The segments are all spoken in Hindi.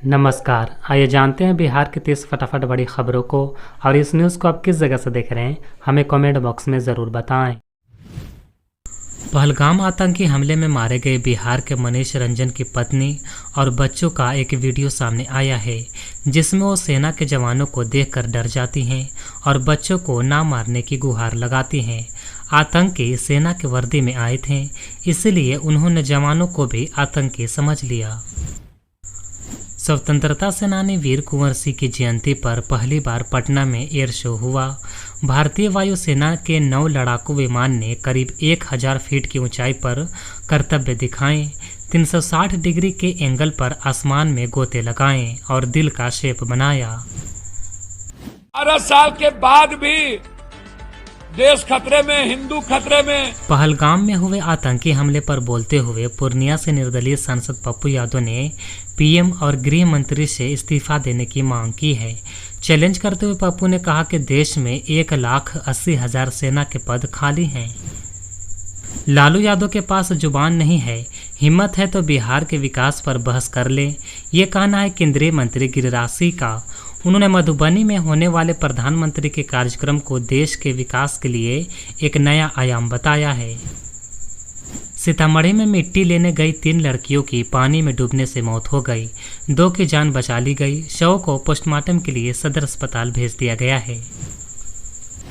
नमस्कार। आइए जानते हैं बिहार की 30 फटाफट बड़ी खबरों को। और इस न्यूज़ को आप किस जगह से देख रहे हैं, हमें कमेंट बॉक्स में ज़रूर बताएं। पहलगाम आतंकी हमले में मारे गए बिहार के मनीष रंजन की पत्नी और बच्चों का एक वीडियो सामने आया है, जिसमें वो सेना के जवानों को देखकर डर जाती हैं और बच्चों को ना मारने की गुहार लगाती हैं। आतंकी सेना के वर्दी में आए थे, इसलिए उन्होंने जवानों को भी आतंकी समझ लिया। स्वतंत्रता सेनानी वीर कुंवर सिंह की जयंती पर पहली बार पटना में एयर शो हुआ। भारतीय वायुसेना के 9 लड़ाकू विमान ने करीब 1000 फीट की ऊंचाई पर कर्तव्य दिखाए, 360 डिग्री के एंगल पर आसमान में गोते लगाए और दिल का शेप बनाया। 12 साल के बाद भी देश खतरे में, हिंदू खतरे में। पहलगाम में हुए आतंकी हमले पर बोलते हुए पूर्णिया से निर्दलीय सांसद पप्पू यादव ने पीएम और गृह मंत्री से इस्तीफा देने की मांग की है। चैलेंज करते हुए पप्पू ने कहा कि देश में 1,80,000 सेना के पद खाली हैं। लालू यादव के पास जुबान नहीं है, हिम्मत है तो बिहार के विकास पर बहस कर ले, ये कहना है केंद्रीय मंत्री गिरिराज सिंह का। उन्होंने मधुबनी में होने वाले प्रधानमंत्री के कार्यक्रम को देश के विकास के लिए एक नया आयाम बताया है। सीतामढ़ी में मिट्टी लेने गई 3 लड़कियों की पानी में डूबने से मौत हो गई, 2 की जान बचा ली गई। शव को पोस्टमार्टम के लिए सदर अस्पताल भेज दिया गया है।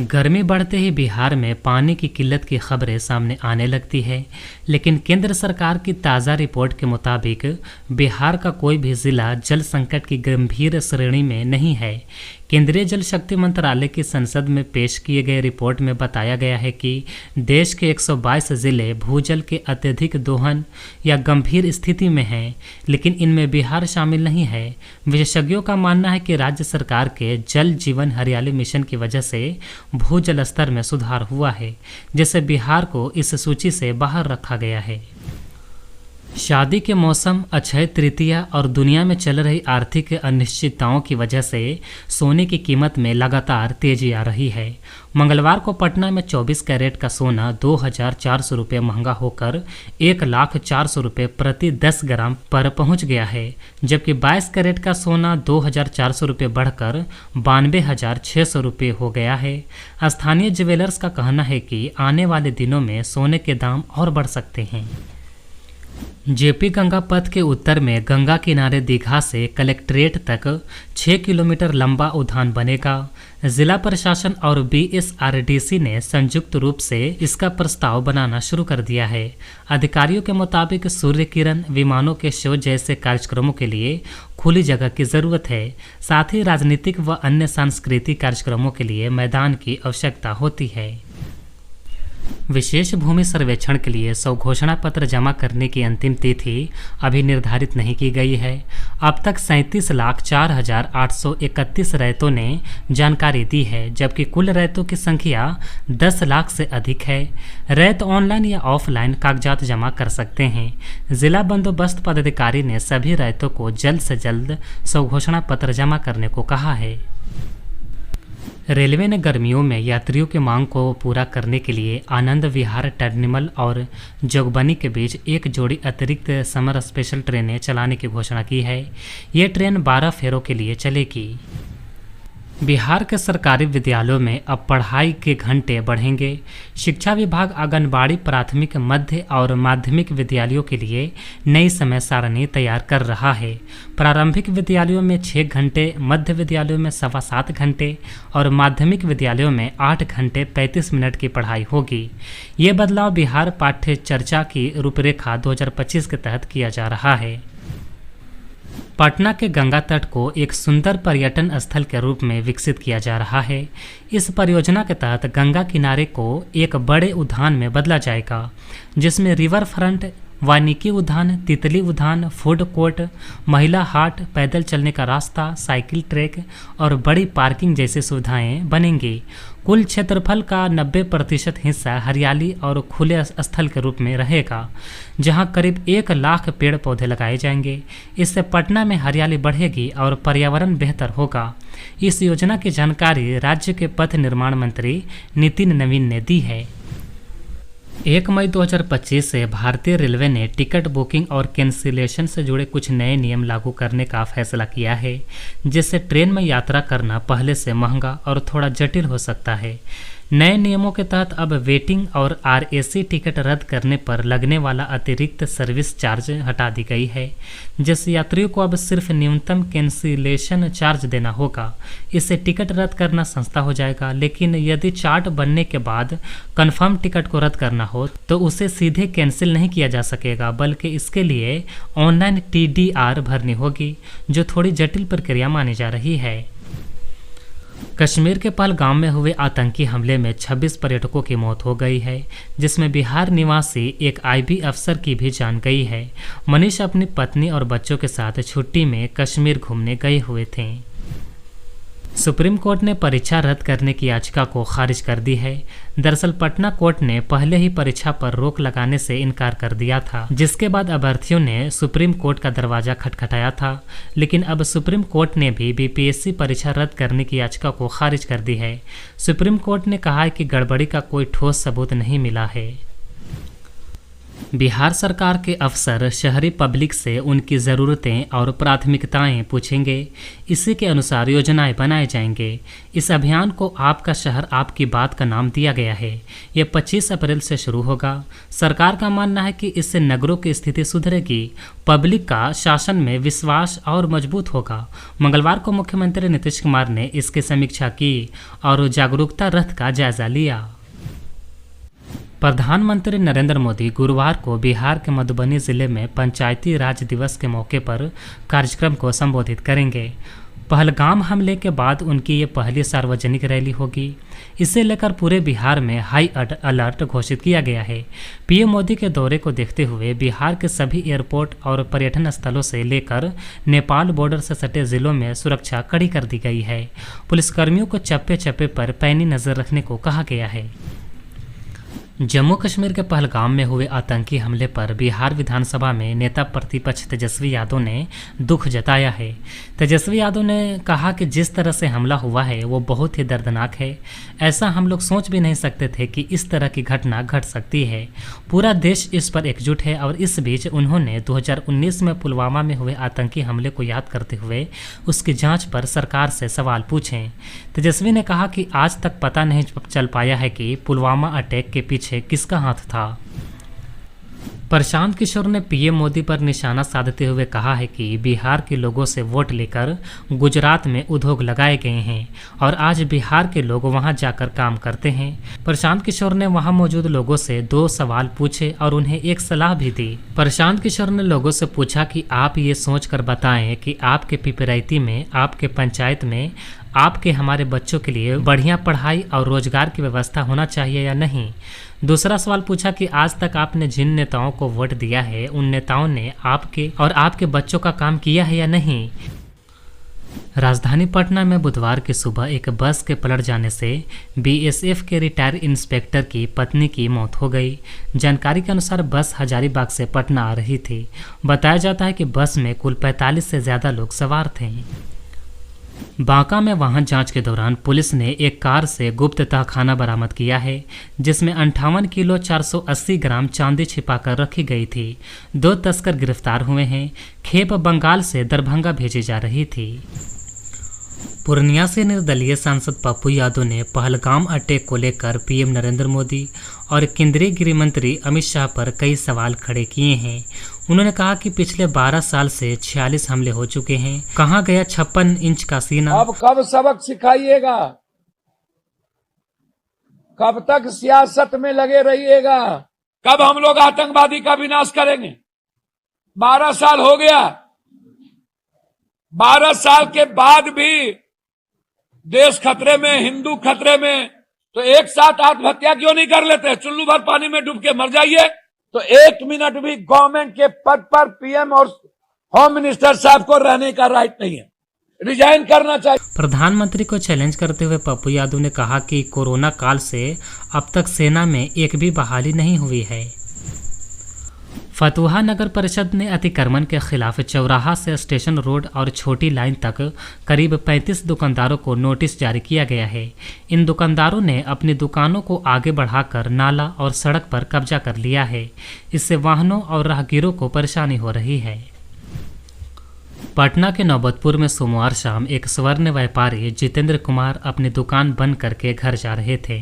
गर्मी बढ़ते ही बिहार में पानी की किल्लत की खबरें सामने आने लगती है, लेकिन केंद्र सरकार की ताज़ा रिपोर्ट के मुताबिक बिहार का कोई भी ज़िला जल संकट की गंभीर श्रेणी में नहीं है। केंद्रीय जल शक्ति मंत्रालय की संसद में पेश किए गए रिपोर्ट में बताया गया है कि देश के 122 ज़िले भूजल के अत्यधिक दोहन या गंभीर स्थिति में हैं, लेकिन इनमें बिहार शामिल नहीं है। विशेषज्ञों का मानना है कि राज्य सरकार के जल जीवन हरियाली मिशन की वजह से भूजल स्तर में सुधार हुआ है, जिससे बिहार को इस सूची से बाहर रखा गया है। शादी के मौसम, अक्षय तृतीया और दुनिया में चल रही आर्थिक अनिश्चितताओं की वजह से सोने की कीमत में लगातार तेजी आ रही है। मंगलवार को पटना में 24 कैरेट का सोना 2,400 रुपये महंगा होकर 1,04,000 रुपये प्रति 10 ग्राम पर पहुंच गया है, जबकि 22 कैरेट का सोना 2,400 रुपये बढ़कर 92,600 रुपये हो गया है। स्थानीय ज्वेलर्स का कहना है कि आने वाले दिनों में सोने के दाम और बढ़ सकते हैं। जेपी गंगा पथ के उत्तर में गंगा किनारे दीघा से कलेक्ट्रेट तक 6 किलोमीटर लंबा उद्यान बनेगा। जिला प्रशासन और बीएसआरडीसी ने संयुक्त रूप से इसका प्रस्ताव बनाना शुरू कर दिया है। अधिकारियों के मुताबिक सूर्य किरण, विमानों के शो जैसे कार्यक्रमों के लिए खुली जगह की ज़रूरत है। साथ ही राजनीतिक व अन्य सांस्कृतिक कार्यक्रमों के लिए मैदान की आवश्यकता होती है। विशेष भूमि सर्वेक्षण के लिए स्वघोषणा पत्र जमा करने की अंतिम तिथि अभी निर्धारित नहीं की गई है। अब तक 37,04,831 रैयतों ने जानकारी दी है, जबकि कुल रैयतों की संख्या 10 लाख से अधिक है। रैयत ऑनलाइन या ऑफलाइन कागजात जमा कर सकते हैं। जिला बंदोबस्त पदाधिकारी ने सभी रैयतों को जल्द से जल्द स्वघोषणा पत्र जमा करने को कहा है। रेलवे ने गर्मियों में यात्रियों की मांग को पूरा करने के लिए आनंद विहार टर्मिनल और जोगबनी के बीच एक जोड़ी अतिरिक्त समर स्पेशल ट्रेनें चलाने की घोषणा की है। ये ट्रेन 12 फेरों के लिए चलेगी। बिहार के सरकारी विद्यालयों में अब पढ़ाई के घंटे बढ़ेंगे। शिक्षा विभाग आंगनबाड़ी, प्राथमिक, मध्य और माध्यमिक विद्यालयों के लिए नई समय सारणी तैयार कर रहा है। प्रारंभिक विद्यालयों में 6 घंटे, मध्य विद्यालयों में 7.25 घंटे और माध्यमिक विद्यालयों में 8 घंटे 35 मिनट की पढ़ाई होगी। ये बदलाव बिहार पाठ्य चर्चा की रूपरेखा 2025 के तहत किया जा रहा है। पटना के गंगा तट को एक सुंदर पर्यटन स्थल के रूप में विकसित किया जा रहा है। इस परियोजना के तहत गंगा किनारे को एक बड़े उद्यान में बदला जाएगा, जिसमें रिवर फ्रंट, वानिकी उद्यान, तितली उद्यान, फूड कोर्ट, महिला हाट, पैदल चलने का रास्ता, साइकिल ट्रैक और बड़ी पार्किंग जैसी सुविधाएं बनेंगी। कुल क्षेत्रफल का 90% हिस्सा हरियाली और खुले स्थल के रूप में रहेगा, जहां करीब 1 लाख पेड़ पौधे लगाए जाएंगे। इससे पटना में हरियाली बढ़ेगी और पर्यावरण बेहतर होगा। इस योजना की जानकारी राज्य के पथ निर्माण मंत्री नितिन नवीन ने दी है। 1 मई 2025 से भारतीय रेलवे ने टिकट बुकिंग और कैंसिलेशन से जुड़े कुछ नए नियम लागू करने का फैसला किया है, जिससे ट्रेन में यात्रा करना पहले से महंगा और थोड़ा जटिल हो सकता है। नए नियमों के तहत अब वेटिंग और आरएसी टिकट रद्द करने पर लगने वाला अतिरिक्त सर्विस चार्ज हटा दी गई है, जिससे यात्रियों को अब सिर्फ न्यूनतम कैंसिलेशन चार्ज देना होगा। इससे टिकट रद्द करना सस्ता हो जाएगा, लेकिन यदि चार्ट बनने के बाद कंफर्म टिकट को रद्द करना हो तो उसे सीधे कैंसिल नहीं किया जा सकेगा, बल्कि इसके लिए ऑनलाइन TDR भरनी होगी, जो थोड़ी जटिल प्रक्रिया मानी जा रही है। कश्मीर के पहलगाम में हुए आतंकी हमले में 26 पर्यटकों की मौत हो गई है, जिसमें बिहार निवासी एक IB अफसर की भी जान गई है। मनीष अपनी पत्नी और बच्चों के साथ छुट्टी में कश्मीर घूमने गए हुए थे। सुप्रीम कोर्ट ने परीक्षा रद्द करने की याचिका को खारिज कर दी है। दरअसल पटना कोर्ट ने पहले ही परीक्षा पर रोक लगाने से इनकार कर दिया था, जिसके बाद अभ्यर्थियों ने सुप्रीम कोर्ट का दरवाजा खटखटाया था। लेकिन अब सुप्रीम कोर्ट ने भी BPSC परीक्षा रद्द करने की याचिका को खारिज कर दी है। सुप्रीम कोर्ट ने कहा है कि गड़बड़ी का कोई ठोस सबूत नहीं मिला है। बिहार सरकार के अफसर शहरी पब्लिक से उनकी ज़रूरतें और प्राथमिकताएं पूछेंगे। इसी के अनुसार योजनाएं बनाए जाएंगे। इस अभियान को आपका शहर आपकी बात का नाम दिया गया है। ये 25 अप्रैल से शुरू होगा। सरकार का मानना है कि इससे नगरों की स्थिति सुधरेगी, पब्लिक का शासन में विश्वास और मजबूत होगा। मंगलवार को मुख्यमंत्री नीतीश कुमार ने इसकी समीक्षा की और जागरूकता रथ का जायजा लिया। प्रधानमंत्री नरेंद्र मोदी गुरुवार को बिहार के मधुबनी जिले में पंचायती राज दिवस के मौके पर कार्यक्रम को संबोधित करेंगे। पहलगाम हमले के बाद उनकी ये पहली सार्वजनिक रैली होगी। इसे लेकर पूरे बिहार में हाई अलर्ट घोषित किया गया है। पीएम मोदी के दौरे को देखते हुए बिहार के सभी एयरपोर्ट और पर्यटन स्थलों से लेकर नेपाल बॉर्डर से सटे जिलों में सुरक्षा कड़ी कर दी गई है। पुलिसकर्मियों को चप्पे चप्पे पर पैनी नजर रखने को कहा गया है। जम्मू कश्मीर के पहलगाम में हुए आतंकी हमले पर बिहार विधानसभा में नेता प्रतिपक्ष तेजस्वी यादव ने दुख जताया है। तेजस्वी यादव ने कहा कि जिस तरह से हमला हुआ है वो बहुत ही दर्दनाक है। ऐसा हम लोग सोच भी नहीं सकते थे कि इस तरह की घटना घट सकती है। पूरा देश इस पर एकजुट है। और इस बीच उन्होंने 2019 में पुलवामा में हुए आतंकी हमले को याद करते हुए उसकी जाँच पर सरकार से सवाल पूछे। तेजस्वी ने कहा कि आज तक पता नहीं चल पाया है कि पुलवामा अटैक के पीछे किसका हाथ था। प्रशांत किशोर ने पीएम मोदी पर निशाना साधते हुए कहा है कि बिहार के लोगों से वोट लेकर गुजरात में उद्योग लगाए गए हैं और आज बिहार के लोग वहां जाकर काम करते हैं। प्रशांत किशोर ने वहां मौजूद लोगों से 2 सवाल पूछे और उन्हें एक सलाह भी दी। प्रशांत किशोर ने लोगों से पूछा कि आप ये सोचकर बताएं कि आपके पिपराइती में, आपके पंचायत में आपके हमारे बच्चों के लिए बढ़िया पढ़ाई और रोजगार की व्यवस्था होना चाहिए या नहीं। दूसरा सवाल पूछा कि आज तक आपने जिन नेताओं को वोट दिया है उन नेताओं ने आपके और आपके बच्चों का काम किया है या नहीं। राजधानी पटना में बुधवार की सुबह एक बस के पलट जाने से BSF के रिटायर इंस्पेक्टर की पत्नी की मौत हो गई। जानकारी के अनुसार बस हजारीबाग से पटना आ रही थी। बताया जाता है कि बस में कुल 45 से ज़्यादा लोग सवार थे। बांका में वाहन जांच के दौरान पुलिस ने एक कार से गुप्त तहखाना बरामद किया है, जिसमें 58 किलो 480 ग्राम चांदी छिपाकर रखी गई थी। 2 तस्कर गिरफ्तार हुए हैं। खेप बंगाल से दरभंगा भेजी जा रही थी। पूर्णिया से निर्दलीय सांसद पप्पू यादव ने पहलगाम अटैक को लेकर पीएम नरेंद्र मोदी और केंद्रीय गृह मंत्री अमित शाह पर कई सवाल खड़े किए हैं। उन्होंने कहा कि पिछले 12 साल से 46 हमले हो चुके हैं। कहाँ गया 56 इंच का सीना? अब कब सबक सिखाइएगा? कब तक सियासत में लगे रहिएगा? कब हम लोग आतंकवादी का विनाश करेंगे? 12 साल हो गया। 12 साल के बाद भी देश खतरे में, हिंदू खतरे में, तो एक साथ आत्महत्या क्यों नहीं कर लेते? चुल्लू भर पानी में डूब के मर जाइए। तो 1 मिनट भी गवर्नमेंट के पद पर पीएम और होम मिनिस्टर साहब को रहने का राइट नहीं है। रिजाइन करना चाहिए। प्रधानमंत्री को चैलेंज करते हुए पप्पू यादव ने कहा कि कोरोना काल से अब तक सेना में एक भी बहाली नहीं हुई है। फतुहा नगर परिषद ने अतिक्रमण के खिलाफ चौराहा से स्टेशन रोड और छोटी लाइन तक करीब 35 दुकानदारों को नोटिस जारी किया गया है। इन दुकानदारों ने अपनी दुकानों को आगे बढ़ाकर नाला और सड़क पर कब्जा कर लिया है। इससे वाहनों और राहगीरों को परेशानी हो रही है। पटना के नौबतपुर में सोमवार शाम एक स्वर्ण व्यापारी जितेंद्र कुमार अपनी दुकान बंद करके घर जा रहे थे।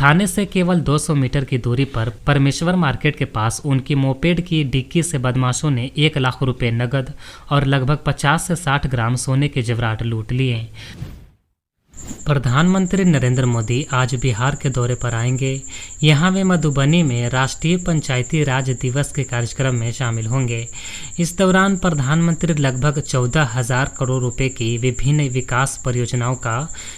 थाने से केवल 200 मीटर की दूरी पर परमेश्वर मार्केट के पास उनकी मोपेड की डिक्की से बदमाशों ने 1 लाख रुपए नगद और लगभग 50 से 60 ग्राम सोने के जेवरात लूट लिए। प्रधानमंत्री नरेंद्र मोदी आज बिहार के दौरे पर आएंगे। यहाँ वे मधुबनी में राष्ट्रीय पंचायती राज दिवस के कार्यक्रम में शामिल होंगे। इस दौरान प्रधानमंत्री लगभग 14,000 करोड़ रुपए की विभिन्न विकास परियोजनाओं का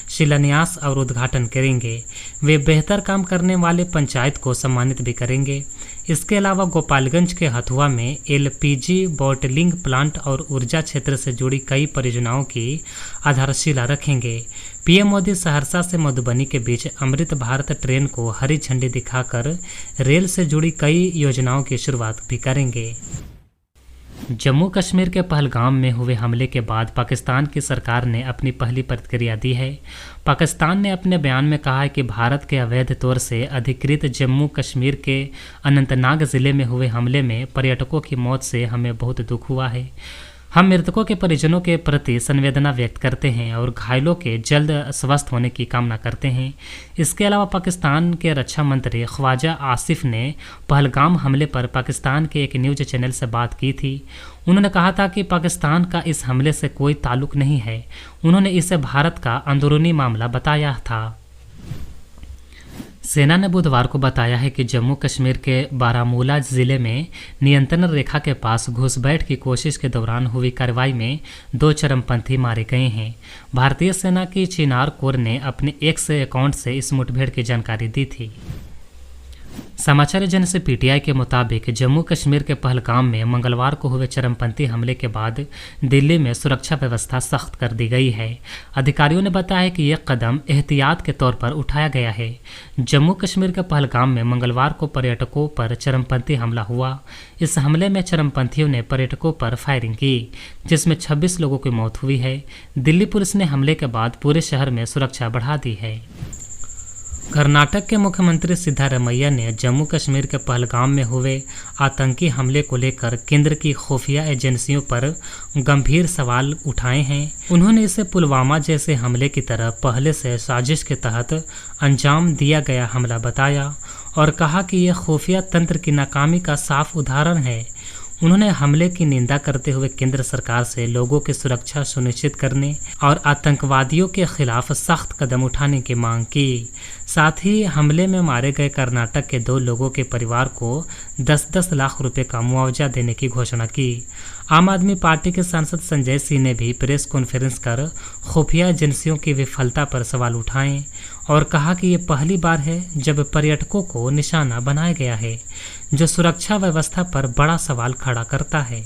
शिलान्यास और उद्घाटन करेंगे। वे बेहतर काम करने वाले पंचायत को सम्मानित भी करेंगे। इसके अलावा गोपालगंज के हथुआ में LPG बॉटलिंग प्लांट और ऊर्जा क्षेत्र से जुड़ी कई परियोजनाओं की आधारशिला रखेंगे। पीएम मोदी सहरसा से मधुबनी के बीच अमृत भारत ट्रेन को हरी झंडी दिखाकर रेल से जुड़ी कई योजनाओं की शुरुआत भी करेंगे। जम्मू कश्मीर के पहलगाम में हुए हमले के बाद पाकिस्तान की सरकार ने अपनी पहली प्रतिक्रिया दी है। पाकिस्तान ने अपने बयान में कहा है कि भारत के अवैध तौर से अधिकृत जम्मू कश्मीर के अनंतनाग जिले में हुए हमले में पर्यटकों की मौत से हमें बहुत दुख हुआ है। हम मृतकों के परिजनों के प्रति संवेदना व्यक्त करते हैं और घायलों के जल्द स्वस्थ होने की कामना करते हैं। इसके अलावा पाकिस्तान के रक्षा मंत्री ख्वाजा आसिफ ने पहलगाम हमले पर पाकिस्तान के एक न्यूज़ चैनल से बात की थी। उन्होंने कहा था कि पाकिस्तान का इस हमले से कोई ताल्लुक नहीं है। उन्होंने इसे भारत का अंदरूनी मामला बताया था। सेना ने बुधवार को बताया है कि जम्मू कश्मीर के बारामूला जिले में नियंत्रण रेखा के पास घुसपैठ की कोशिश के दौरान हुई कार्रवाई में 2 चरमपंथी मारे गए हैं। भारतीय सेना की चिनार कोर ने अपने एक्स अकाउंट से इस मुठभेड़ की जानकारी दी थी। समाचार एजेंसी PTI के मुताबिक जम्मू कश्मीर के पहलगाम में मंगलवार को हुए चरमपंथी हमले के बाद दिल्ली में सुरक्षा व्यवस्था सख्त कर दी गई है। अधिकारियों ने बताया कि यह कदम एहतियात के तौर पर उठाया गया है। जम्मू कश्मीर के पहलगाम में मंगलवार को पर्यटकों पर चरमपंथी हमला हुआ। इस हमले में चरमपंथियों ने पर्यटकों पर फायरिंग की, जिसमें 26 लोगों की मौत हुई है। दिल्ली पुलिस ने हमले के बाद पूरे शहर में सुरक्षा बढ़ा दी है। कर्नाटक के मुख्यमंत्री सिद्धारमैया ने जम्मू कश्मीर के पहलगाम में हुए आतंकी हमले को लेकर केंद्र की खुफिया एजेंसियों पर गंभीर सवाल उठाए हैं। उन्होंने इसे पुलवामा जैसे हमले की तरह पहले से साजिश के तहत अंजाम दिया गया हमला बताया और कहा कि यह खुफिया तंत्र की नाकामी का साफ उदाहरण है। उन्होंने हमले की निंदा करते हुए केंद्र सरकार से लोगों की सुरक्षा सुनिश्चित करने और आतंकवादियों के खिलाफ सख्त कदम उठाने की मांग की। साथ ही हमले में मारे गए कर्नाटक के 2 लोगों के परिवार को 10-10 लाख रुपए का मुआवजा देने की घोषणा की। आम आदमी पार्टी के सांसद संजय सिंह ने भी प्रेस कॉन्फ्रेंस कर खुफिया एजेंसियों की विफलता पर सवाल उठाए और कहा कि ये पहली बार है जब पर्यटकों को निशाना बनाया गया है, जो सुरक्षा व्यवस्था पर बड़ा सवाल खड़ा करता है।